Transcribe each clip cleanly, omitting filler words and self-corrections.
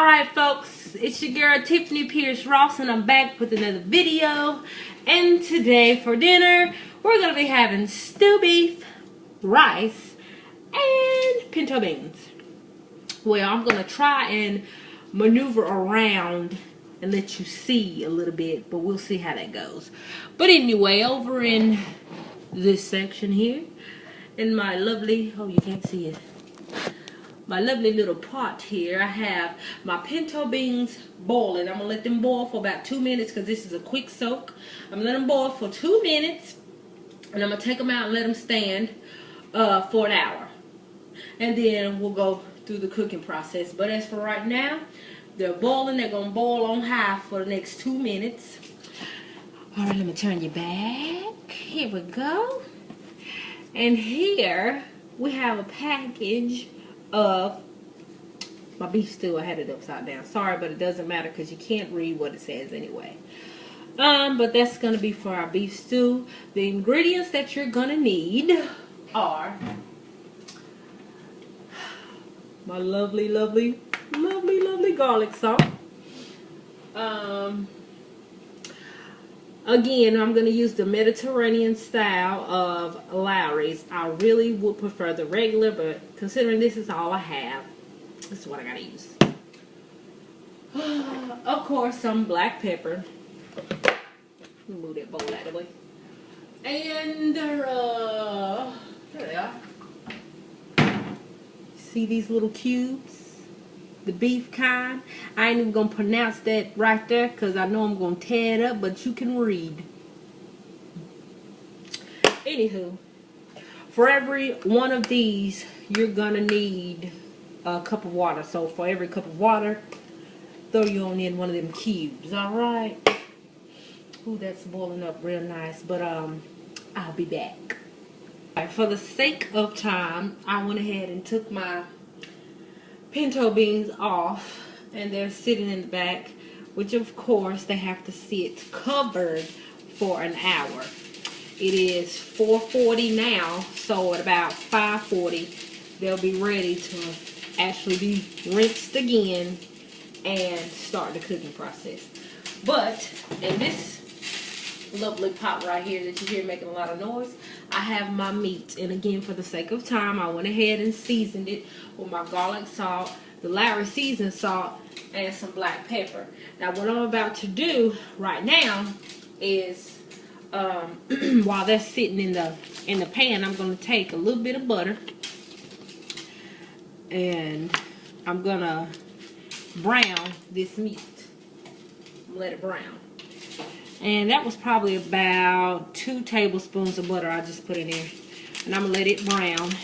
Alright folks, it's your girl Tiffany Pierce Ross and I'm back with another video. And today for dinner, we're going to be having stew beef, rice, and pinto beans. Well, I'm going to try and maneuver around and let you see a little bit, but we'll see how that goes. But anyway, over in this section here, in my lovely, oh you can't see it, my lovely little pot here, I have my pinto beans boiling. I'm going to let them boil for about 2 minutes because this is a quick soak. I'm going to let them boil for 2 minutes and I'm going to take them out and let them stand for an hour. And then we'll go through the cooking process. But as for right now, they're boiling. They're going to boil on high for the next 2 minutes. Alright, let me turn you back. Here we go. And here we have a package of my beef stew. I had it upside down. Sorry, but it doesn't matter because you can't read what it says anyway. But that's going to be for our beef stew. The ingredients that you're going to need are my lovely, lovely, lovely, lovely garlic salt. Again, I'm going to use the Mediterranean style of Lowry's. I really would prefer the regular, but considering this is all I have, this is what I got to use. Of course, some black pepper. Move that bowl out of the way. And, there they are. See these little cubes? The beef kind. I ain't even gonna pronounce that right there because I know I'm gonna tear it up, but you can read. Anywho, for every one of these, you're gonna need a cup of water. So for every cup of water, throw you on in one of them cubes. Alright. Ooh, that's boiling up real nice. But I'll be back. Alright, for the sake of time, I went ahead and took my pinto beans off, and they're sitting in the back, which of course they have to sit covered for an hour. It is 4:40 now, so at about 5:40 they'll be ready to actually be rinsed again and start the cooking process. But in this lovely pot right here that you hear making a lot of noise, I have my meat. And again, for the sake of time, I went ahead and seasoned it with my garlic salt, the Lowry seasoned salt, and some black pepper. Now what I'm about to do right now is while that's sitting in the pan, I'm going to take a little bit of butter and I'm going to brown this meat. Let it brown. And that was probably about 2 tablespoons of butter I just put in there. And I'm going to let it brown.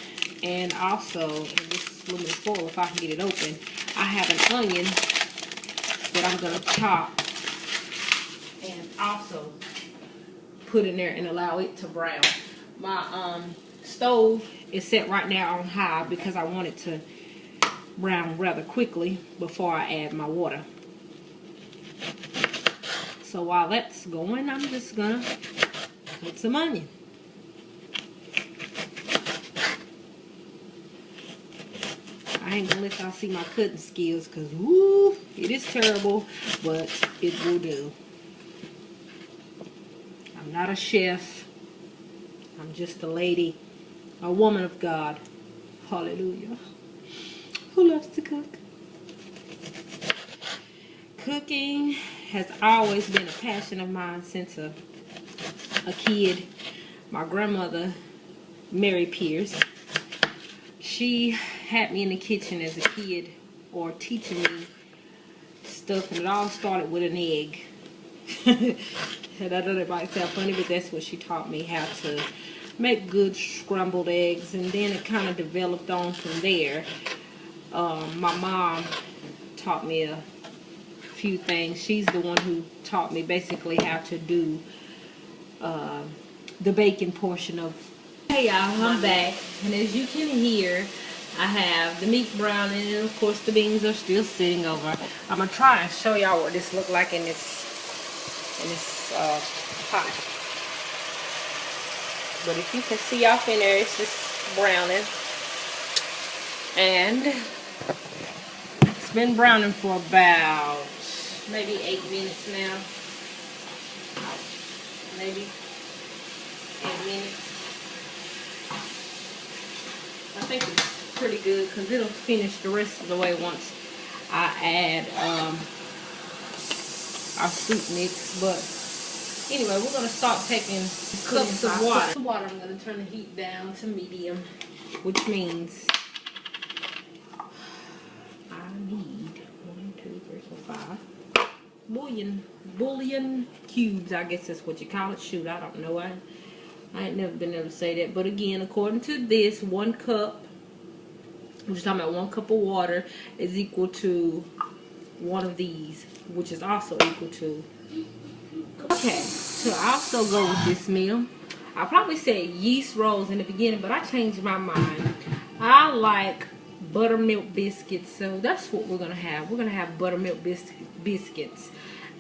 And also, in this aluminum foil, if I can get it open, I have an onion that I'm going to chop and also put in there and allow it to brown. My stove is set right now on high because I want it to brown rather quickly before I add my water. So while that's going, I'm just gonna put some onion. I ain't gonna let y'all see my cutting skills because woo, it is terrible, but it will do. I'm not a chef. I'm just a lady, a woman of God. Hallelujah. Who loves to cook? Cooking has always been a passion of mine since a kid. My grandmother, Mary Pierce, she had me in the kitchen as a kid, or teaching me stuff, and it all started with an egg. And I know that might sound funny, but that's what she taught me, how to make good scrambled eggs, and then it kind of developed on from there. My mom taught me a few things. She's the one who taught me basically how to do the bacon portion of. Hey y'all, I'm back, and as you can hear, I have the meat browning, and of course the beans are still sitting over. I'm gonna try and show y'all what this looked like in this pot. But if you can see off in there, it's just browning, and been browning for about maybe 8 minutes now. Maybe 8 minutes. I think it's pretty good because it'll finish the rest of the way once I add our soup mix. But anyway, we're gonna start taking cups of water. I'm gonna turn the heat down to medium, which means I need 1, 2, 3, 4, 5 bouillon cubes. I guess that's what you call it. Shoot, I don't know. I ain't never been able to say that. But again, according to this, 1 cup, which is talking about 1 cup of water, is equal to 1 of these, which is also equal to. Okay, to also go with this meal, I probably said yeast rolls in the beginning, but I changed my mind. I like buttermilk biscuits, so that's what we're gonna have. We're gonna have buttermilk biscuits,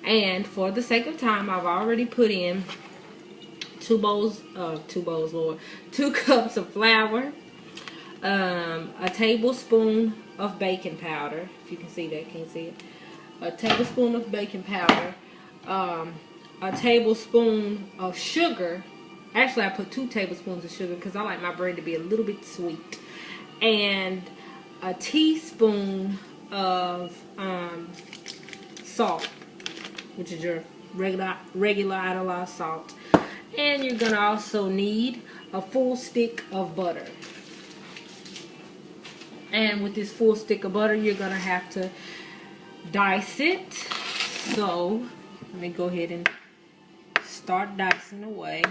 and for the sake of time, I've already put in 2 cups of flour, a tablespoon of baking powder. If you can see that, can you see it? A tablespoon of baking powder, a tablespoon of sugar. Actually, I put 2 tablespoons of sugar because I like my bread to be a little bit sweet, and a teaspoon of salt, which is your regular iodized salt. And you're gonna also need a full stick of butter. And with this full stick of butter, you're gonna have to dice it. So let me go ahead and start dicing away.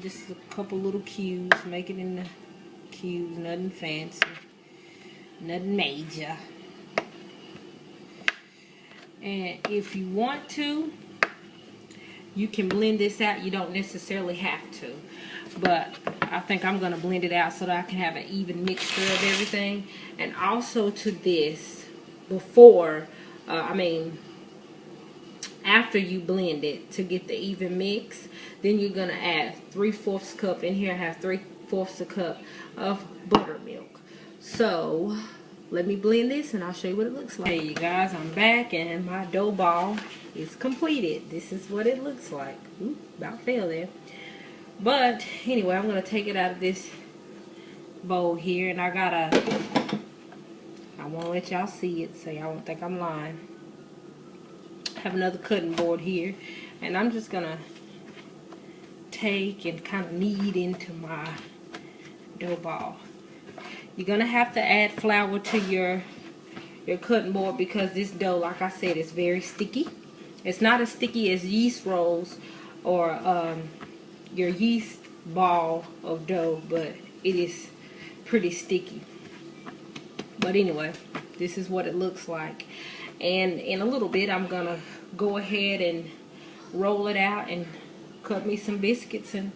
Just a couple little cubes. Make it in the cubes. Nothing fancy. Nothing major. And if you want to, you can blend this out. You don't necessarily have to. But I think I'm going to blend it out so that I can have an even mixture of everything. And also to this, before, after you blend it to get the even mix, then you're going to add 3/4 cup. In here I have 3/4 a cup of buttermilk. So let me blend this and I'll show you what it looks like. Hey you guys, I'm back and my dough ball is completed. This is what it looks like. Ooh, about fell there. But anyway, I'm going to take it out of this bowl here, and I won't let y'all see it so y'all won't think I'm lying. I have another cutting board here, and I'm just going to take and kind of knead into my dough ball. You're going to have to add flour to your cutting board because this dough, like I said, is very sticky. It's not as sticky as yeast rolls or your yeast ball of dough, but it is pretty sticky. But anyway, this is what it looks like. And in a little bit, I'm going to go ahead and roll it out and cut me some biscuits and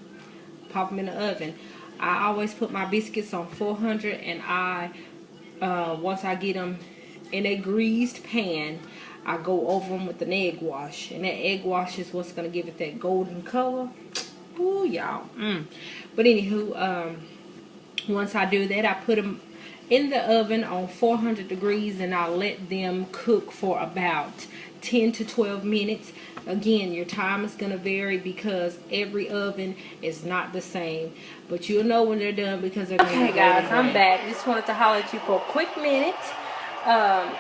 pop them in the oven. I always put my biscuits on 400, and once I get them in a greased pan, I go over them with an egg wash. And that egg wash is what's going to give it that golden color. Ooh, y'all. But anywho, once I do that, I put them in the oven on 400 degrees, and I'll let them cook for about 10 to 12 minutes. Again, your time is going to vary because every oven is not the same. But you'll know when they're done because they're going to be golden. Okay, guys, I'm back. Just wanted to holler at you for a quick minute.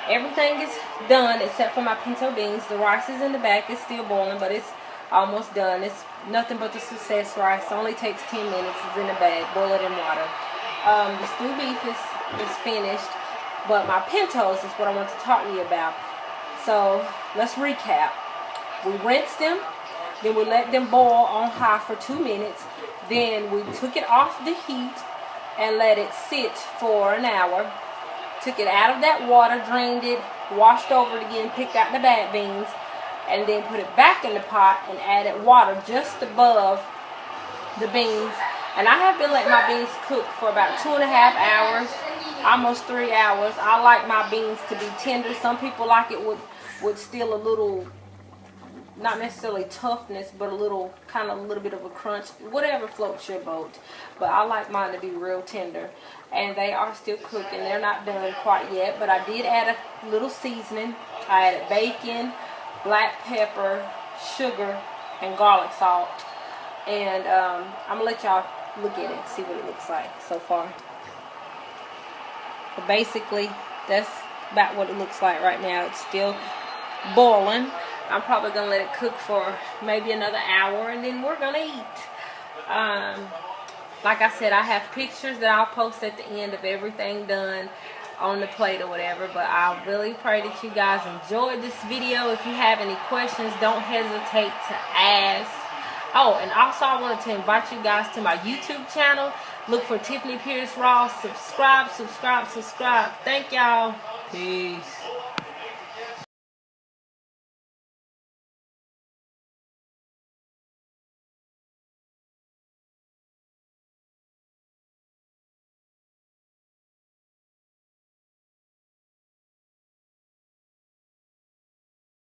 Everything is done except for my pinto beans. The rice is in the back. It's still boiling, but it's almost done. It's nothing but the success rice. It only takes 10 minutes. It's in the bag. Boil it in water. The stew beef is finished, but my pintos is what I want to talk to you about. So let's recap. We rinsed them, then we let them boil on high for 2 minutes. Then we took it off the heat and let it sit for an hour. Took it out of that water, drained it, washed over it again, picked out the bad beans, and then put it back in the pot and added water just above the beans. And I have been letting my beans cook for about 2.5 hours, almost 3 hours. I like my beans to be tender. Some people like it with still a little not necessarily toughness, but a little bit of a crunch, whatever floats your boat. But I like mine to be real tender, and they are still cooking. They're not done quite yet, but I did add a little seasoning. I added bacon, black pepper, sugar, and garlic salt. And I'm gonna let y'all look at it, see what it looks like so far. But basically, that's about what it looks like right now. It's still boiling. I'm probably gonna let it cook for maybe another hour, and then we're gonna eat. Like I said, I have pictures that I'll post at the end of everything done on the plate or whatever. But I really pray that you guys enjoyed this video. If you have any questions, don't hesitate to ask. Oh, and also I wanted to invite you guys to my YouTube channel. Look for Tiffany Pierce Ross. Subscribe. Thank y'all. Peace.